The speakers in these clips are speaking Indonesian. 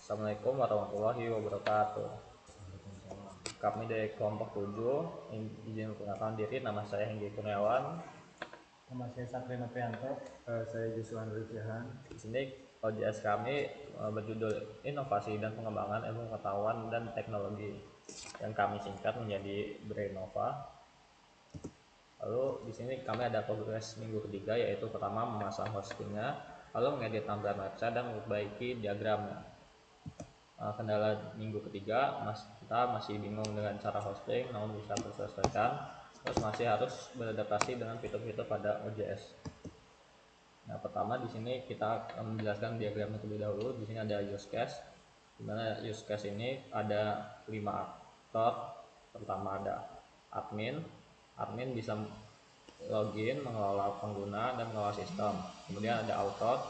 Assalamualaikum warahmatullahi wabarakatuh. Kami dari kelompok 7 izin memperkenalkan diri. Nama saya Hengki Kurniawan. Nama saya Satria Noprianto. Saya Juswan Rijahan. Di sini OJS kami berjudul Inovasi dan Pengembangan Ilmu Pengetahuan dan Teknologi, yang kami singkat menjadi Brainova. Lalu di sini kami ada progres minggu ketiga, yaitu pertama memasang hostingnya, lalu mengedit tampilan website dan memperbaiki diagramnya. Kendala minggu ketiga, kita masih bingung dengan cara hosting, namun bisa terselesaikan. Terus masih harus beradaptasi dengan fitur-fitur pada OJS. Nah, pertama di sini kita menjelaskan diagramnya terlebih dahulu. Di sini ada use case, di mana use case ini ada 5 aktor. Pertama ada admin. Admin bisa login, mengelola pengguna, dan mengelola sistem. Kemudian ada author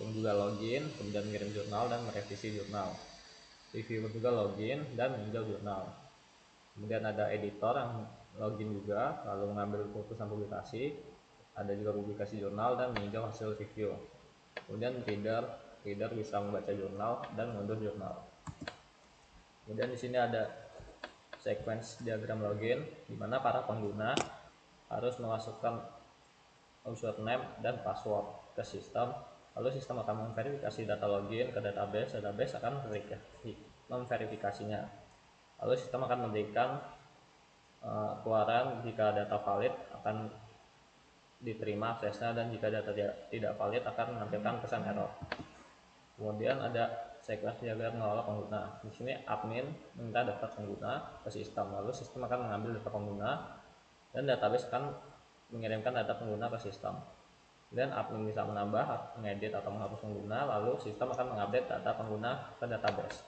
yang juga login, kemudian mengirim jurnal dan merevisi jurnal. Reviewer juga login dan meninjau jurnal. Kemudian ada editor yang login juga, lalu mengambil keputusan publikasi. Ada juga publikasi jurnal dan meninjau hasil review. Kemudian reader bisa membaca jurnal dan mengunduh jurnal. Kemudian di sini ada sequence diagram login, di mana para pengguna harus memasukkan username dan password ke sistem. Lalu sistem akan memverifikasi data login ke database. Database akan memverifikasinya. Lalu sistem akan memberikan keluaran jika data valid akan diterima aksesnya, dan jika data tidak valid akan menampilkan pesan error. Kemudian ada sequence diagram mengelola pengguna. Di sini admin minta data pengguna ke sistem, lalu sistem akan mengambil data pengguna dan database akan mengirimkan data pengguna ke sistem. Dan admin bisa menambah, mengedit atau menghapus pengguna, lalu sistem akan mengupdate data pengguna ke database.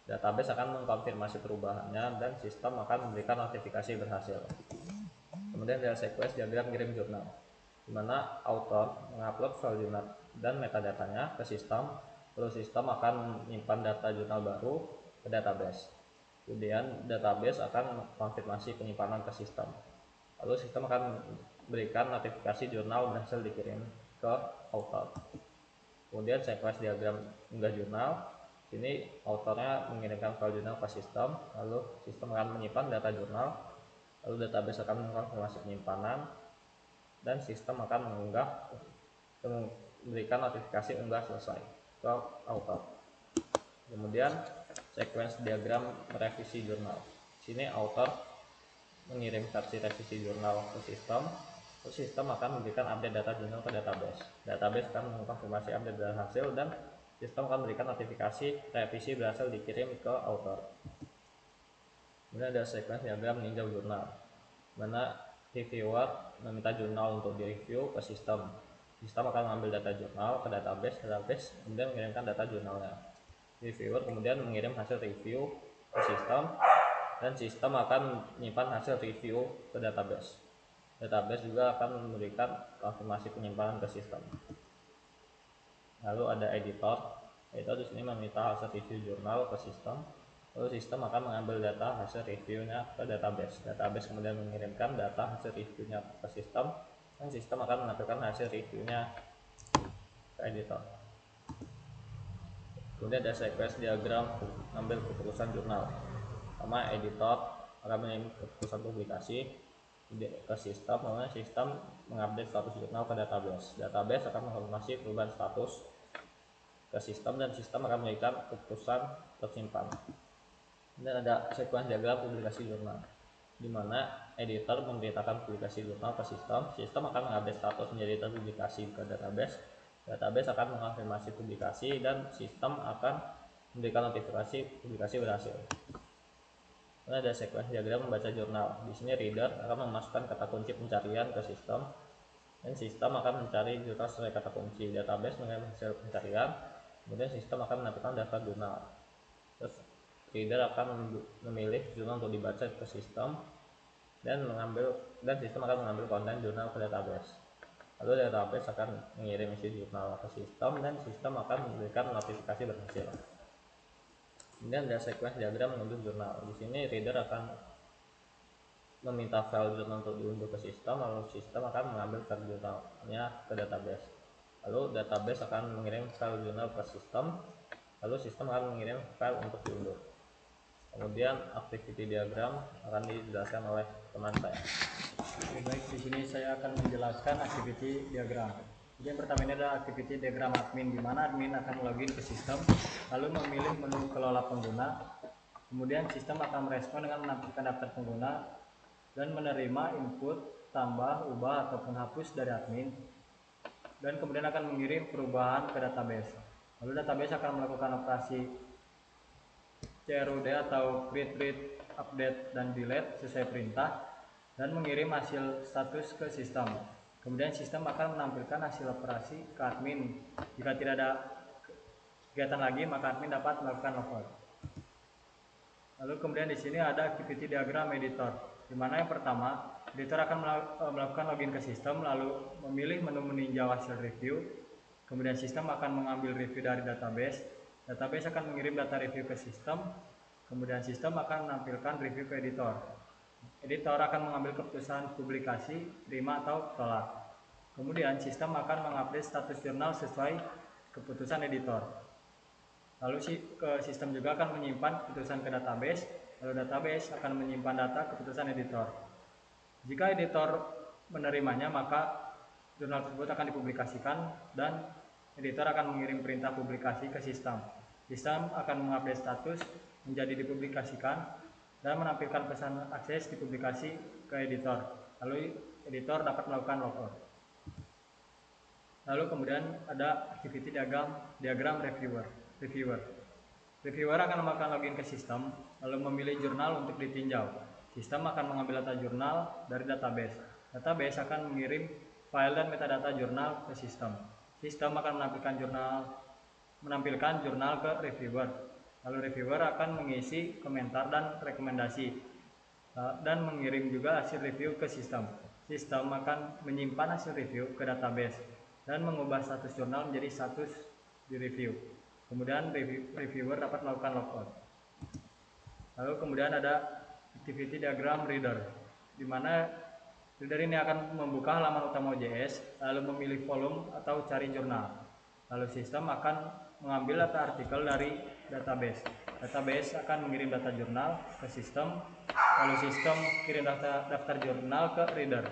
Database akan mengkonfirmasi perubahannya dan sistem akan memberikan notifikasi berhasil. Kemudian ada sequence diagram kirim jurnal, di mana author mengupload file jurnal dan metadatanya ke sistem, lalu sistem akan menyimpan data jurnal baru ke database. Kemudian database akan konfirmasi penyimpanan ke sistem, lalu sistem akan berikan notifikasi jurnal berhasil dikirim ke author. Kemudian sequence diagram unggah jurnal. Sini autornya mengirimkan file jurnal ke sistem, lalu sistem akan menyimpan data jurnal, lalu database akan mengkonfirmasi penyimpanan, dan sistem akan memberikan notifikasi unggah selesai ke author. Kemudian sequence diagram merevisi jurnal. Sini author mengirim versi revisi jurnal ke sistem, terus sistem akan memberikan update data jurnal ke database. Database akan mengkonfirmasi update data hasil, dan sistem akan memberikan notifikasi revisi berhasil dikirim ke author. Kemudian ada sequence diagram meninjau jurnal, mana reviewer meminta jurnal untuk direview ke sistem. Sistem akan mengambil data jurnal ke database kemudian mengirimkan data jurnalnya. Reviewer kemudian mengirim hasil review ke sistem, dan sistem akan menyimpan hasil review ke database. Database juga akan memberikan konfirmasi penyimpanan ke sistem. Lalu ada editor. Editor di sini meminta hasil review jurnal ke sistem, lalu sistem akan mengambil data hasil reviewnya ke database. Database kemudian mengirimkan data hasil reviewnya ke sistem, dan sistem akan menampilkan hasil reviewnya ke editor. Kemudian ada sequence diagram mengambil keputusan jurnal. Pertama, editor akan mengirim keputusan publikasi ke sistem, kemudian sistem mengupdate status jurnal ke database. Database akan mengonfirmasi perubahan status ke sistem, dan sistem akan memberikan keputusan tersimpan. Dan ada sequence diagram publikasi jurnal, di mana editor memberitakan publikasi jurnal ke sistem. Sistem akan mengupdate status menjadi terpublikasi ke database. Database akan mengonfirmasi publikasi, dan sistem akan memberikan notifikasi publikasi berhasil. Kemudian ada sequence diagram membaca jurnal. Di sini reader akan memasukkan kata kunci pencarian ke sistem, dan sistem akan mencari jurnal sesuai kata kunci. Database mengirim hasil pencarian, kemudian sistem akan menampilkan daftar jurnal. Terus reader akan memilih jurnal untuk dibaca ke sistem, dan sistem akan mengambil konten jurnal ke database. Lalu database akan mengirim isi jurnal ke sistem, dan sistem akan memberikan notifikasi berhasil. Kemudian ada sequence diagram mengunduh jurnal. Di sini reader akan meminta file jurnal untuk diunduh ke sistem, lalu sistem akan mengambil file jurnalnya ke database. Lalu database akan mengirim file jurnal ke sistem, lalu sistem akan mengirim file untuk diunduh. Kemudian activity diagram akan dijelaskan oleh teman saya. Oke, baik, di sini saya akan menjelaskan activity diagram. Jadi yang pertama ini adalah activity diagram admin, di mana admin akan login ke sistem, lalu memilih menu kelola pengguna. Kemudian sistem akan merespon dengan menampilkan daftar pengguna dan menerima input, tambah, ubah, ataupun hapus dari admin. Dan kemudian akan mengirim perubahan ke database. Lalu database akan melakukan operasi CRUD atau create, read, update, dan delete sesuai perintah dan mengirim hasil status ke sistem. Kemudian sistem akan menampilkan hasil operasi ke admin. Jika tidak ada kegiatan lagi, maka admin dapat melakukan logout. Lalu kemudian di sini ada activity diagram editor, di mana yang pertama, editor akan melakukan login ke sistem, lalu memilih menu meninjau hasil review. Kemudian sistem akan mengambil review dari database. Database akan mengirim data review ke sistem. Kemudian sistem akan menampilkan review ke editor. Editor akan mengambil keputusan publikasi, terima atau tolak. Kemudian sistem akan mengupdate status jurnal sesuai keputusan editor. Lalu ke sistem juga akan menyimpan keputusan ke database, lalu database akan menyimpan data keputusan editor. Jika editor menerimanya, maka jurnal tersebut akan dipublikasikan dan editor akan mengirim perintah publikasi ke sistem. Sistem akan mengupdate status menjadi dipublikasikan dan menampilkan pesan akses dipublikasi ke editor. Lalu editor dapat melakukan logout. Lalu kemudian ada activity diagram reviewer. Reviewer akan melakukan login ke sistem, lalu memilih jurnal untuk ditinjau. Sistem akan mengambil data jurnal dari database. Database akan mengirim file dan metadata jurnal ke sistem. Sistem akan menampilkan jurnal ke reviewer. Lalu reviewer akan mengisi komentar dan rekomendasi dan mengirim juga hasil review ke sistem. Sistem akan menyimpan hasil review ke database dan mengubah status jurnal menjadi status di review. Kemudian reviewer dapat melakukan logout. Lalu kemudian ada activity diagram reader, di mana reader ini akan membuka halaman utama OJS, lalu memilih volume atau cari jurnal. Lalu sistem akan mengambil data artikel dari database. Database akan mengirim data jurnal ke sistem, lalu sistem kirim daftar jurnal ke reader.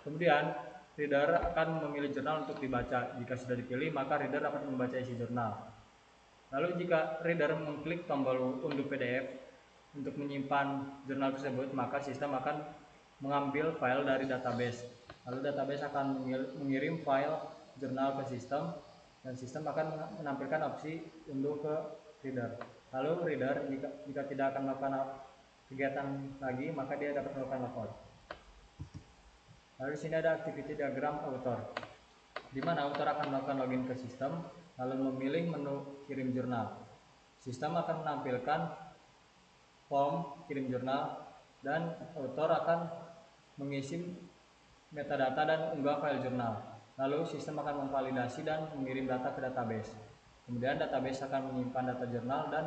Kemudian reader akan memilih jurnal untuk dibaca. Jika sudah dipilih, maka reader dapat membaca isi jurnal. Lalu jika reader mengklik tombol unduh PDF untuk menyimpan jurnal tersebut, maka sistem akan mengambil file dari database. Lalu database akan mengirim file jurnal ke sistem dan sistem akan menampilkan opsi unduh ke reader. Lalu reader jika tidak akan melakukan kegiatan lagi, maka dia dapat melakukan logout. Lalu di sini ada activity diagram author, di mana author akan melakukan login ke sistem, lalu memilih menu kirim jurnal. Sistem akan menampilkan form kirim jurnal dan author akan mengisi metadata dan unggah file jurnal. Lalu sistem akan memvalidasi dan mengirim data ke database. Kemudian database akan menyimpan data jurnal dan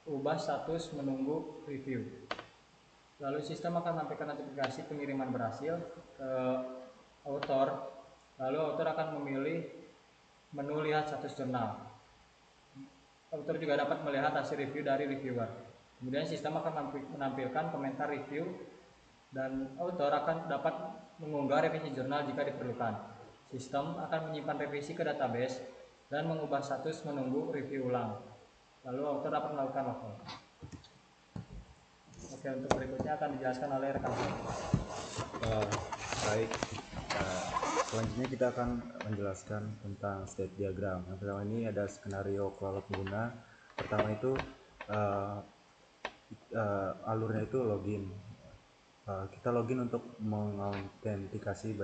ubah status menunggu review. Lalu sistem akan menampilkan notifikasi pengiriman berhasil ke author. Lalu author akan memilih menu lihat status jurnal. Author juga dapat melihat hasil review dari reviewer. Kemudian sistem akan menampilkan komentar review dan author akan dapat mengunggah revisi jurnal jika diperlukan. Sistem akan menyimpan revisi ke database dan mengubah status menunggu review ulang. Lalu author dapat melakukan logout. Oke, untuk berikutnya akan dijelaskan oleh rekan saya. Baik, selanjutnya kita akan menjelaskan tentang state diagram. Yang pertama ini ada skenario kelola pengguna. Pertama itu alurnya itu login. Kita login untuk mengautentikasi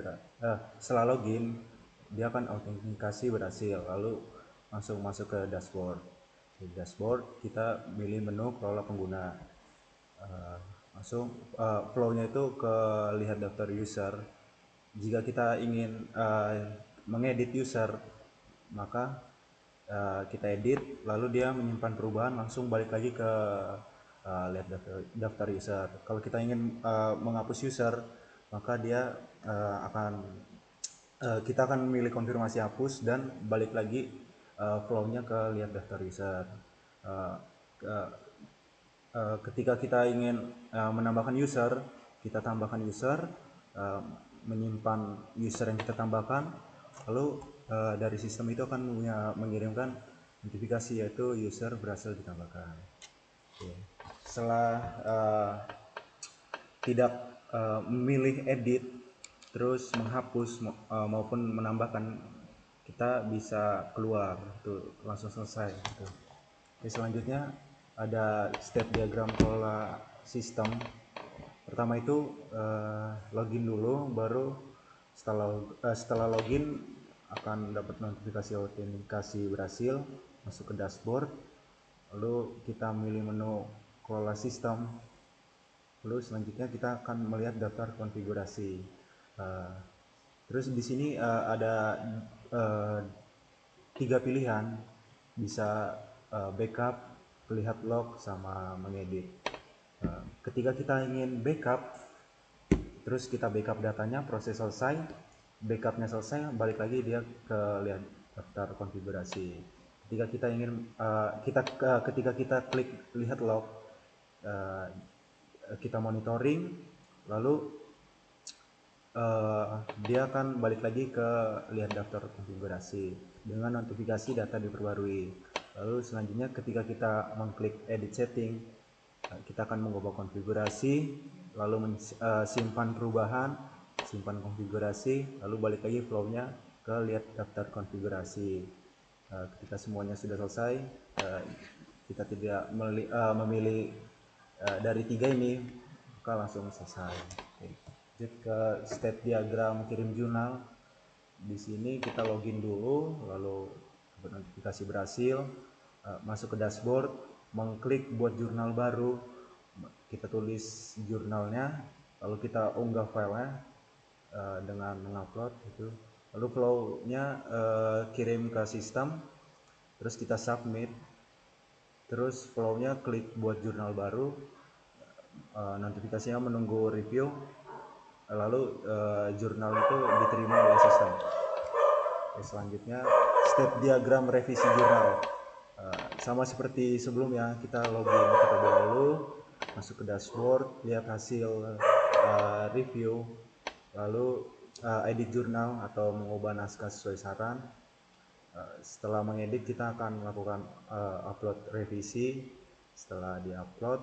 setelah login dia akan autentikasi berhasil, lalu langsung masuk ke dashboard. Di dashboard kita pilih menu kelola pengguna. Langsung flow-nya itu ke lihat daftar user. Jika kita ingin mengedit user, maka kita edit, lalu dia menyimpan perubahan, langsung balik lagi ke lihat daftar user. Kalau kita ingin menghapus user, maka dia kita akan memilih konfirmasi hapus dan balik lagi flow-nya ke lihat daftar user. Uh, Ketika kita ingin menambahkan user, kita tambahkan user, uh, menyimpan user yang kita tambahkan, lalu dari sistem itu akan mengirimkan notifikasi yaitu user berhasil ditambahkan. Oke. Setelah tidak memilih edit, terus menghapus maupun menambahkan, kita bisa keluar, tuh langsung selesai. Gitu. Oke, selanjutnya ada step diagram kelola sistem. Pertama itu login dulu, baru setelah login akan dapat notifikasi autentikasi berhasil, masuk ke dashboard, lalu kita milih menu kelola sistem, lalu selanjutnya kita akan melihat daftar konfigurasi. Terus di sini ada 3 pilihan, bisa backup, lihat log, sama mengedit. Ketika kita ingin backup, terus kita backup datanya, proses selesai, backupnya selesai, balik lagi dia ke lihat daftar konfigurasi. Ketika kita ingin ketika kita klik lihat log, kita monitoring, lalu dia akan balik lagi ke lihat daftar konfigurasi dengan notifikasi data diperbarui. Lalu selanjutnya ketika kita mengklik edit setting, kita akan mengubah konfigurasi, lalu simpan perubahan, simpan konfigurasi, lalu balik lagi flow-nya ke lihat daftar konfigurasi. Ketika semuanya sudah selesai, kita tidak memilih dari 3 ini, maka langsung selesai. Lanjut ke step diagram kirim jurnal. Di sini kita login dulu, lalu notifikasi berhasil, masuk ke dashboard, mengklik buat jurnal baru, kita tulis jurnalnya, lalu kita unggah filenya dengan mengupload itu, lalu flow-nya kirim ke sistem, terus kita submit, terus flow-nya klik buat jurnal baru, notifikasinya menunggu review, lalu jurnal itu diterima oleh sistem. Oke, selanjutnya step diagram revisi jurnal. Sama seperti sebelumnya, kita login terlebih dahulu, masuk ke dashboard, lihat hasil review, lalu edit jurnal atau mengubah naskah sesuai saran. Setelah mengedit, kita akan melakukan upload revisi. Setelah diupload,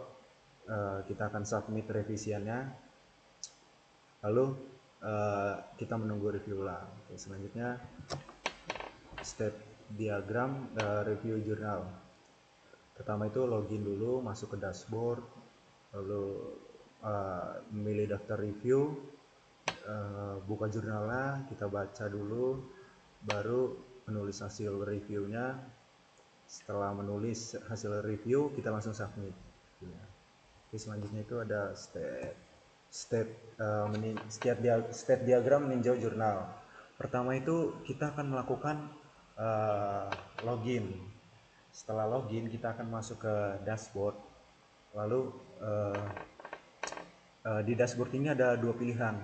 kita akan submit revisiannya, lalu kita menunggu review ulang. Oke, selanjutnya step diagram review jurnal. Pertama itu login dulu, masuk ke dashboard, lalu memilih daftar review, buka jurnalnya, kita baca dulu, baru menulis hasil reviewnya. Setelah menulis hasil review, kita langsung submit. Oke, selanjutnya itu ada step diagram meninjau jurnal. Pertama itu kita akan melakukan login. Setelah login, kita akan masuk ke dashboard, lalu di dashboard ini ada 2 pilihan,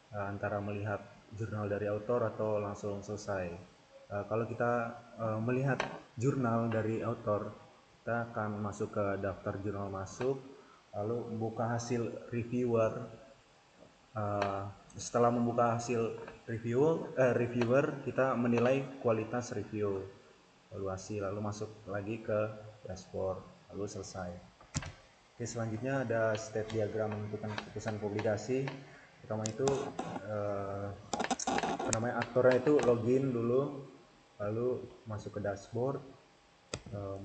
antara melihat jurnal dari author atau langsung selesai. Kalau kita melihat jurnal dari author, kita akan masuk ke daftar jurnal masuk, lalu buka hasil reviewer. Setelah membuka hasil reviewer, kita menilai kualitas review, evaluasi, lalu masuk lagi ke dashboard, lalu selesai. Oke, selanjutnya ada step diagram menentukan keputusan publikasi. Pertama itu aktornya itu login dulu, lalu masuk ke dashboard,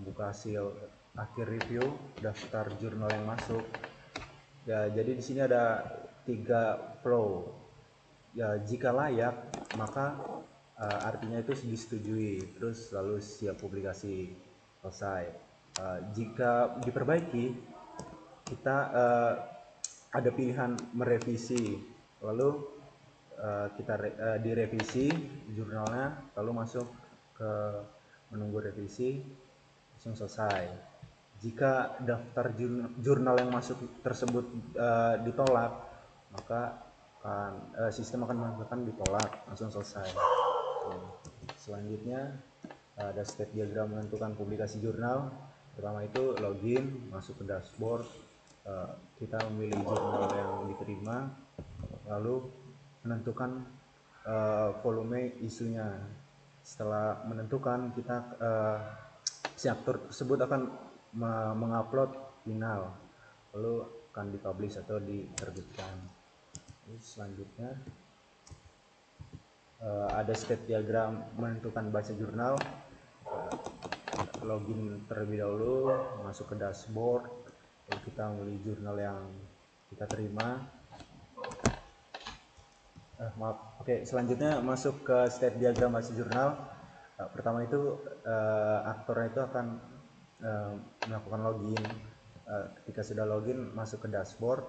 buka hasil akhir review, daftar jurnal yang masuk. Ya, jadi di sini ada 3 flow. Ya, jika layak, maka artinya itu disetujui, terus lalu siap publikasi, selesai. Jika diperbaiki, kita ada pilihan merevisi, lalu kita direvisi jurnalnya, lalu masuk ke menunggu revisi, langsung selesai. Jika daftar jurnal yang masuk tersebut ditolak, maka sistem akan mengatakan ditolak, langsung selesai. Oke. Selanjutnya Ada step diagram menentukan publikasi jurnal. Pertama itu login, masuk ke dashboard, kita memilih jurnal yang diterima, lalu menentukan volume isunya. Setelah menentukan, si aktor tersebut akan mengupload final, lalu akan dipublish atau diterbitkan. Selanjutnya ada step diagram menentukan baca jurnal. Login terlebih dahulu, masuk ke dashboard, lalu kita memilih jurnal yang kita terima. Selanjutnya masuk ke step diagram baca jurnal. Pertama itu aktornya itu akan melakukan login. Ketika sudah login, masuk ke dashboard,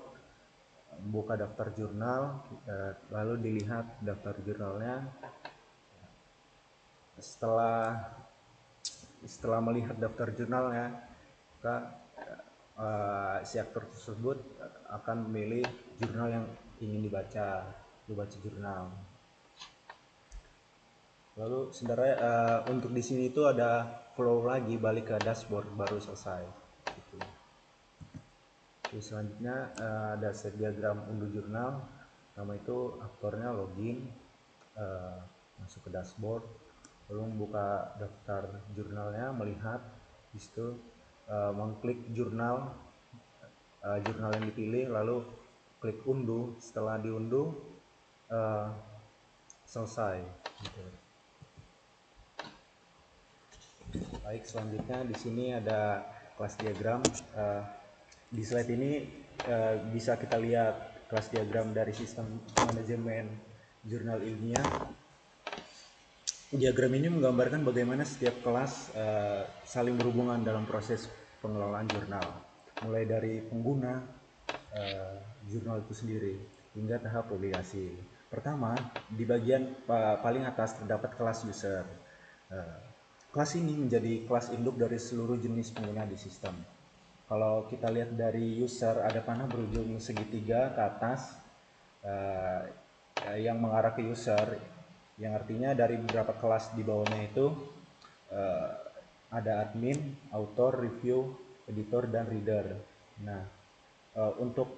buka daftar jurnal, lalu dilihat daftar jurnalnya. Setelah melihat daftar jurnalnya, maka si aktor tersebut akan memilih jurnal yang ingin dibaca jurnal. Lalu sebenarnya untuk di sini itu ada flow lagi, balik ke dashboard baru selesai. Gitu. Terus selanjutnya ada set diagram unduh jurnal. Pertama itu aktornya login, masuk ke dashboard, lalu membuka daftar jurnalnya, melihat, di situ mengklik jurnal yang dipilih, lalu klik unduh. Setelah diunduh, selesai. Gitu. Baik, selanjutnya di sini ada kelas diagram. Di slide ini bisa kita lihat kelas diagram dari sistem manajemen jurnal ilmiah. Diagram ini menggambarkan bagaimana setiap kelas saling berhubungan dalam proses pengelolaan jurnal, mulai dari pengguna jurnal itu sendiri hingga tahap publikasi. Pertama, di bagian paling atas terdapat kelas user. Kelas ini menjadi kelas induk dari seluruh jenis pengguna di sistem. Kalau kita lihat dari user, ada panah berujung segitiga ke atas yang mengarah ke user, yang artinya dari beberapa kelas di bawahnya itu ada admin, author, review, editor, dan reader. Nah, untuk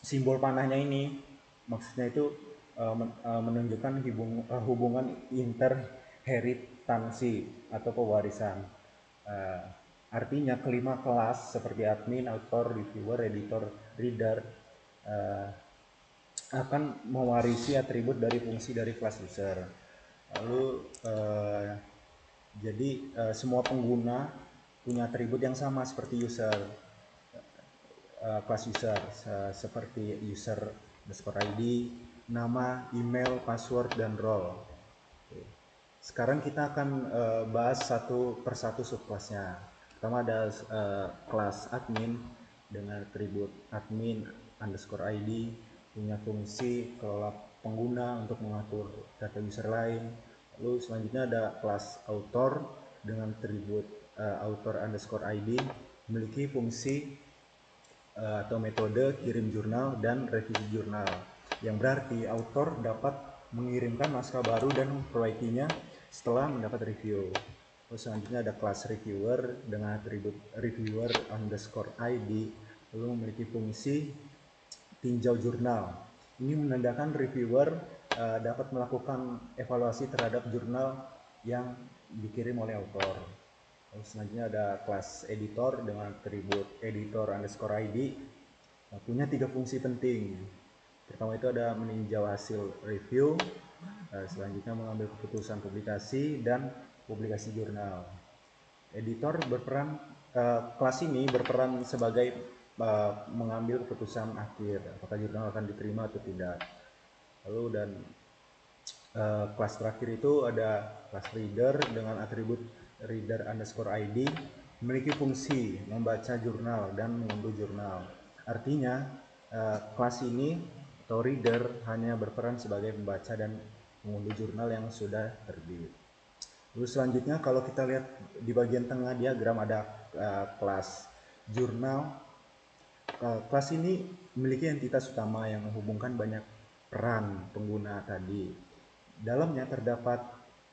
simbol panahnya ini maksudnya itu menunjukkan hubungan interheritansi atau pewarisan. Artinya kelima kelas seperti admin, author, reviewer, editor, reader akan mewarisi atribut dari fungsi dari kelas user. Lalu jadi semua pengguna punya atribut yang sama seperti user, kelas user, seperti user underscore ID, nama, email, password, dan role. Sekarang kita akan bahas satu persatu subkelasnya. Pertama ada kelas admin dengan atribut admin underscore ID, punya fungsi kelola pengguna untuk mengatur data user lain. Lalu selanjutnya ada kelas author dengan atribut author underscore ID, memiliki fungsi atau metode kirim jurnal dan revisi jurnal, yang berarti author dapat mengirimkan naskah baru dan memperbaikinya setelah mendapat review. Terus selanjutnya ada kelas reviewer dengan atribut reviewer underscore ID, lalu memiliki fungsi tinjau jurnal. Ini menandakan reviewer dapat melakukan evaluasi terhadap jurnal yang dikirim oleh author. Lalu selanjutnya ada kelas editor dengan atribut editor underscore ID, punya 3 fungsi penting. Pertama itu ada meninjau hasil review, selanjutnya mengambil keputusan publikasi dan publikasi jurnal. Editor berperan, kelas ini berperan sebagai mengambil keputusan akhir apakah jurnal akan diterima atau tidak. Lalu dan kelas terakhir itu ada kelas reader dengan atribut reader underscore ID, memiliki fungsi membaca jurnal dan mengunduh jurnal. Artinya kelas ini atau reader hanya berperan sebagai pembaca dan mengunduh jurnal yang sudah terbit. Lalu selanjutnya kalau kita lihat di bagian tengah diagram ada kelas jurnal. Kelas ini memiliki entitas utama yang menghubungkan banyak peran pengguna tadi. Dalamnya terdapat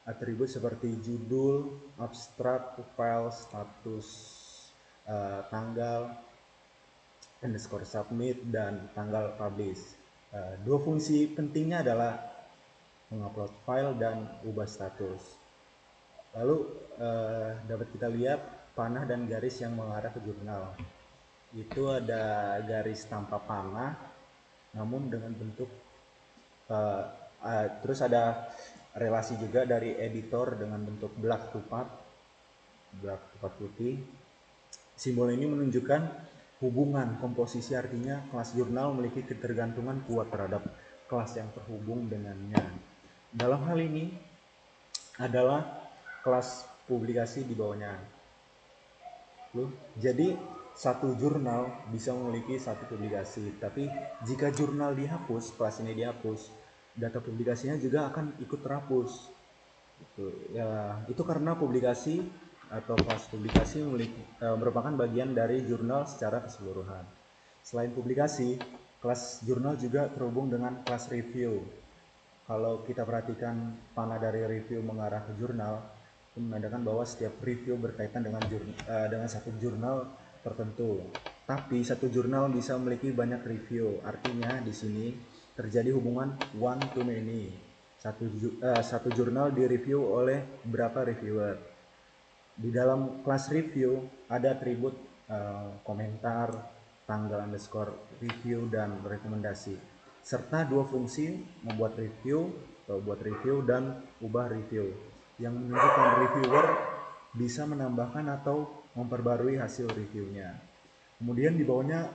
atribut seperti judul, abstrak, file, status, tanggal, underscore submit, dan tanggal publish. Dua fungsi pentingnya adalah mengupload file dan ubah status. Lalu dapat kita lihat panah dan garis yang mengarah ke jurnal. Itu ada garis tanpa panah, namun dengan bentuk terus ada relasi juga dari editor dengan bentuk black tupat putih. Simbol ini menunjukkan hubungan komposisi, artinya kelas jurnal memiliki ketergantungan kuat terhadap kelas yang terhubung dengannya. Dalam hal ini adalah kelas publikasi di bawahnya. Jadi satu jurnal bisa memiliki satu publikasi, tapi jika jurnal dihapus, kelas ini dihapus, data publikasinya juga akan ikut terhapus. Itu karena publikasi atau kelas publikasi merupakan bagian dari jurnal secara keseluruhan. Selain publikasi, kelas jurnal juga terhubung dengan kelas review. Kalau kita perhatikan panah dari review mengarah ke jurnal, itu menandakan bahwa setiap review berkaitan dengan satu jurnal tertentu. Tapi satu jurnal bisa memiliki banyak review. Artinya di sini terjadi hubungan one to many. Satu jurnal direview oleh beberapa reviewer. Di dalam kelas review ada atribut komentar, tanggal underscore review, dan rekomendasi, serta dua fungsi membuat review atau buat review dan ubah review yang menunjukkan reviewer bisa menambahkan atau memperbarui hasil reviewnya. Kemudian di bawahnya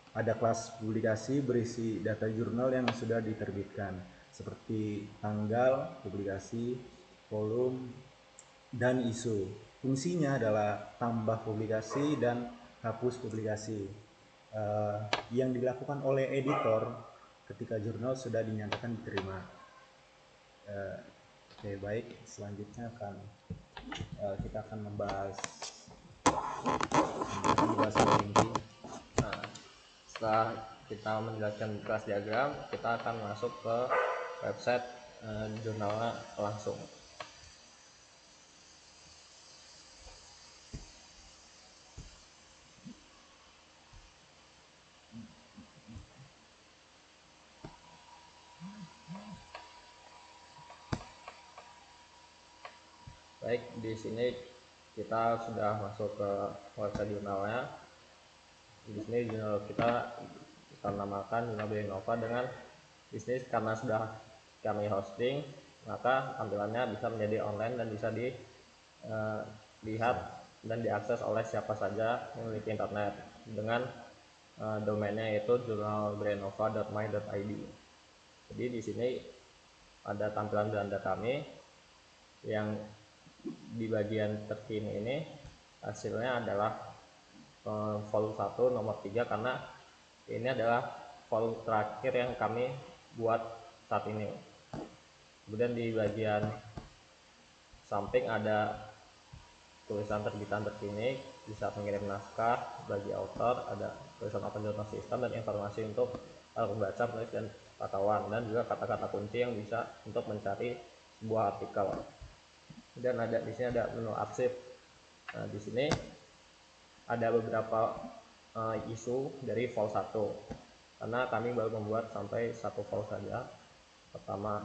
ada kelas publikasi berisi data jurnal yang sudah diterbitkan seperti tanggal publikasi, volume, dan isu. Fungsinya adalah tambah publikasi dan hapus publikasi yang dilakukan oleh editor ketika jurnal sudah dinyatakan diterima. Oke, baik, selanjutnya kita akan membahas linking. Nah, setelah kita menjelaskan kelas diagram, kita akan masuk ke website jurnalnya langsung. Baik, di sini kita sudah masuk ke website jurnalnya. Di sini jurnal kita namakan Jurnal Brinova dengan bisnis. Karena sudah kami hosting, maka tampilannya bisa menjadi online dan bisa dilihat dan diakses oleh siapa saja yang memiliki internet dengan domainnya yaitu jurnalbrinova.my.id. Jadi di sini ada tampilan Belanda kami yang di bagian terkini ini hasilnya adalah volume 1 nomor 3, karena ini adalah volume terakhir yang kami buat saat ini. Kemudian di bagian samping ada tulisan terbitan terkini, bisa mengirim naskah bagi author, ada tulisan open journal system dan informasi untuk pembaca, penulis, dan wartawan, dan juga kata-kata kunci yang bisa untuk mencari sebuah artikel. Dan ada di sini ada menu arsip. Nah, di sini ada beberapa isu dari vol 1, karena kami baru membuat sampai satu vol saja. Pertama,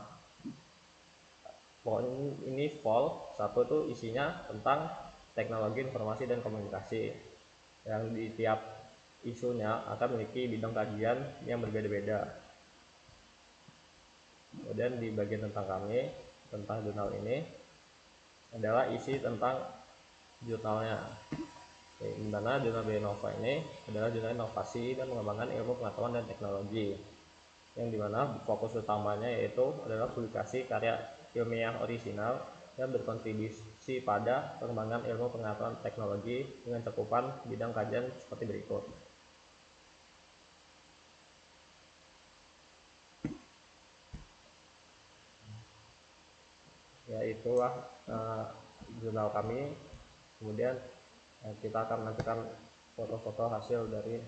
ini vol 1 itu isinya tentang teknologi informasi dan komunikasi, yang di tiap isunya akan memiliki bidang kajian yang berbeda-beda. Kemudian di bagian tentang kami, tentang jurnal ini adalah isi tentang jurnalnya, di mana Jurnal Brinova ini adalah jurnal inovasi dan pengembangan ilmu pengetahuan dan teknologi, yang dimana fokus utamanya yaitu adalah publikasi karya ilmiah orisinal yang berkontribusi pada pengembangan ilmu pengetahuan teknologi dengan cakupan bidang kajian seperti berikut. Ya, itulah jurnal kami. Kemudian kita akan menampilkan foto-foto hasil dari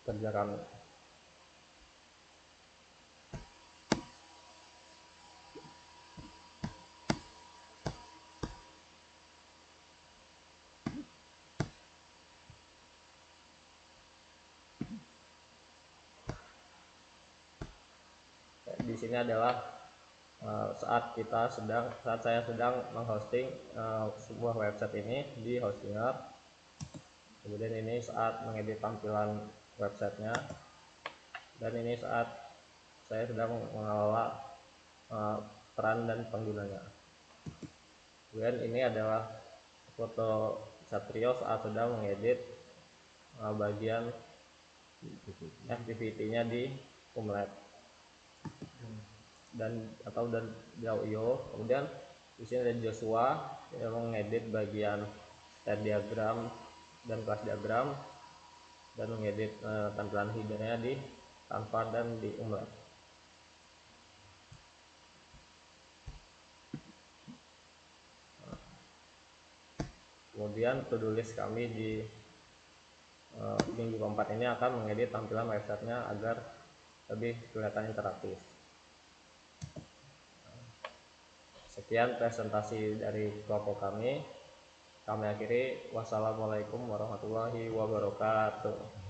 kerja kami. sini adalah saat saya sedang menghosting sebuah website ini di Hostinger. Kemudian ini saat mengedit tampilan websitenya, dan ini saat saya sedang mengelola peran dan penggunanya. Kemudian ini adalah foto Satrio saat sedang mengedit bagian activity-nya di Kumlet dan Jauyo. Kemudian di sini ada Joshua yang mengedit bagian state diagram dan kelas diagram dan mengedit tampilan header-nya di Canva dan di Umlet. Kemudian to-do list kami di minggu keempat ini akan mengedit tampilan websitenya agar lebih kelihatan interaktif. Sekian presentasi dari kelompok kami. Kami akhiri. Wassalamualaikum warahmatullahi wabarakatuh.